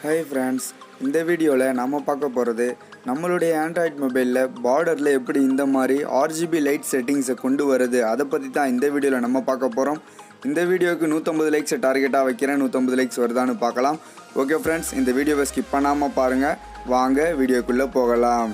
Hi friends, இந்த வீடியோல நாம பார்க்க போறது நம்மளுடைய Android மொபைல்ல பார்டர்ல எப்படி இந்த மாதிரி RGB லைட் செட்டிங்ஸ் கொண்டு வரது அத பத்தி தான் இந்த வீடியோல நம்ம பார்க்க போறோம். இந்த வீடியோக்கு 150 லைக்ஸ் டார்கெட்டா வைக்கிறேன். 150 லைக்ஸ் வருதான்னு பார்க்கலாம். ஓகே फ्रेंड्स, இந்த வீடியோவை ஸ்கிப் பண்ணாம பாருங்க. வாங்க வீடியோக்குள்ள போகலாம்.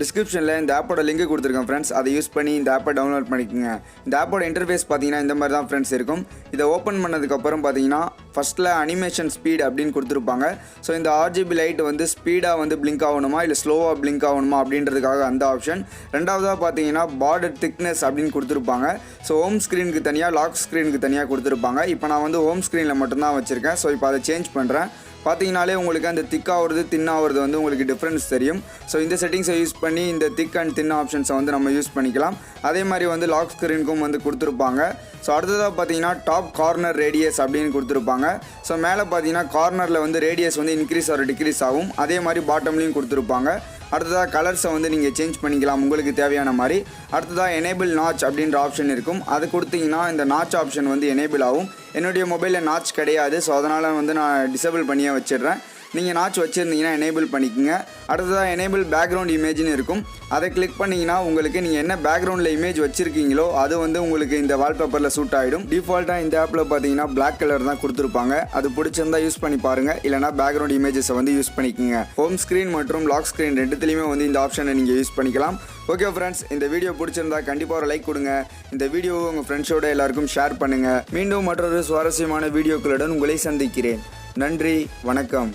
டிஸ்கிரிப்ஷனில் இந்த ஆப்போட லிங்க் கொடுத்துருக்கேன் ஃப்ரெண்ட்ஸ். அதை யூஸ் பண்ணி இந்த ஆப்பை டவுன்லோட் பண்ணிக்கோங்க. இந்த ஆப்போட இன்டர்ஃபேஸ் பார்த்தீங்கன்னா இந்த மாதிரி தான் ஃப்ரெண்ட்ஸ் இருக்கும். இதை ஓப்பன் பண்ணதுக்கப்புறம் பார்த்தீங்கன்னா ஃபஸ்ட்டில் அனிமேஷன் ஸ்பீட் அப்படின்னு கொடுத்துருப்பாங்க. ஸோ இந்த RGB லைட் வந்து ஸ்பீடாக வந்து பிளிங்க் ஆகணுமா இல்லை ஸ்லோவாக பிளிங்க் ஆகணுமா அப்படின்றதுக்காக அந்த ஆப்ஷன். ரெண்டாவதாக பார்த்தீங்கன்னா பார்டர் திக்னஸ் அப்படின்னு கொடுத்துருப்பாங்க. ஸோ ஹோம் ஸ்க்ரீனுக்கு தனியாக லாக் ஸ்க்ரீனுக்கு தனியாக கொடுத்துருப்பாங்க. இப்போ நான் வந்து ஹோம் ஸ்க்ரீனில் மட்டும்தான் வச்சுருக்கேன். ஸோ இப்போ அதை சேஞ்ச் பண்ணுறேன். பார்த்தீங்கனாலே உங்களுக்கு அந்த திக்காகிறது தின்னாகிறது வந்து உங்களுக்கு டிஃப்ரென்ஸ் தெரியும். ஸோ இந்த செட்டிங்ஸை யூஸ் பண்ணி இந்த திக் அண்ட் தின் ஆப்ஷன்ஸை வந்து நம்ம யூஸ் பண்ணிக்கலாம். அதே மாதிரி வந்து லாக் ஸ்க்ரீனுக்கும் வந்து கொடுத்துருப்பாங்க. ஸோ அடுத்ததாக பார்த்தீங்கன்னா டாப் கார்னர் ரேடியஸ் அப்படின்னு கொடுத்துருப்பாங்க. ஸோ மேலே பார்த்தீங்கன்னா கார்னரில் வந்து ரேடியஸ் வந்து இன்க்ரீஸ் ஆர் டிக்ரீஸ் ஆகும். அதே மாதிரி பாட்டம்லேயும் கொடுத்துருப்பாங்க. அடுத்ததாக கலர்ஸை வந்து நீங்கள் சேஞ்ச் பண்ணிக்கலாம் உங்களுக்கு தேவையான மாதிரி. அடுத்ததாக எனேபிள் நாச் அப்படின்ற ஆப்ஷன் இருக்கும். அது கொடுத்தீங்கன்னா இந்த நாச் ஆப்ஷன் வந்து எனேபிள் ஆகும். என்னுடைய மொபைலில் நாச் கிடையாது. ஸோ அதனால் வந்து நான் டிசேபிள் பண்ணியே வச்சிடுறேன். நீங்கள் நாச் வச்சுருந்தீங்கன்னா எனேபிள் பண்ணிக்கோங்க. அடுத்ததாக எனேபிள் பேக்ரவுண்ட் இமேஜ்னு இருக்கும். அதை கிளிக் பண்ணிங்கன்னா உங்களுக்கு நீங்கள் என்ன பேக்ரவுண்டில் இமேஜ் வச்சுருக்கீங்களோ அது வந்து உங்களுக்கு இந்த வால்பேப்பரில் சூட் ஆகிடும். டிஃபால்ட்டாக இந்த ஆப்பில் பார்த்தீங்கன்னா பிளாக் கலர் தான் கொடுத்துருப்பாங்க. அது பிடிச்சிருந்தா யூஸ் பண்ணி பாருங்கள். இல்லைனா பேக்ரவுண்ட் இமேஜஸை வந்து யூஸ் பண்ணிக்கோங்க. ஹோம் ஸ்க்ரீன் மற்றும் லாக் ஸ்க்ரீன் ரெண்டுத்துலேயுமே வந்து இந்த ஆப்ஷனை நீங்கள் யூஸ் பண்ணிக்கலாம். ஓகே ஃப்ரெண்ட்ஸ், இந்த வீடியோ பிடிச்சிருந்தா கண்டிப்பாக ஒரு லைக் கொடுங்க. இந்த வீடியோவை உங்கள் ஃப்ரெண்ட்ஸோட எல்லாருக்கும் ஷேர் பண்ணுங்கள். மீண்டும் மற்றொரு சுவாரஸ்யமான வீடியோக்களுடன் உங்களை சந்திக்கிறேன். நன்றி, வணக்கம்.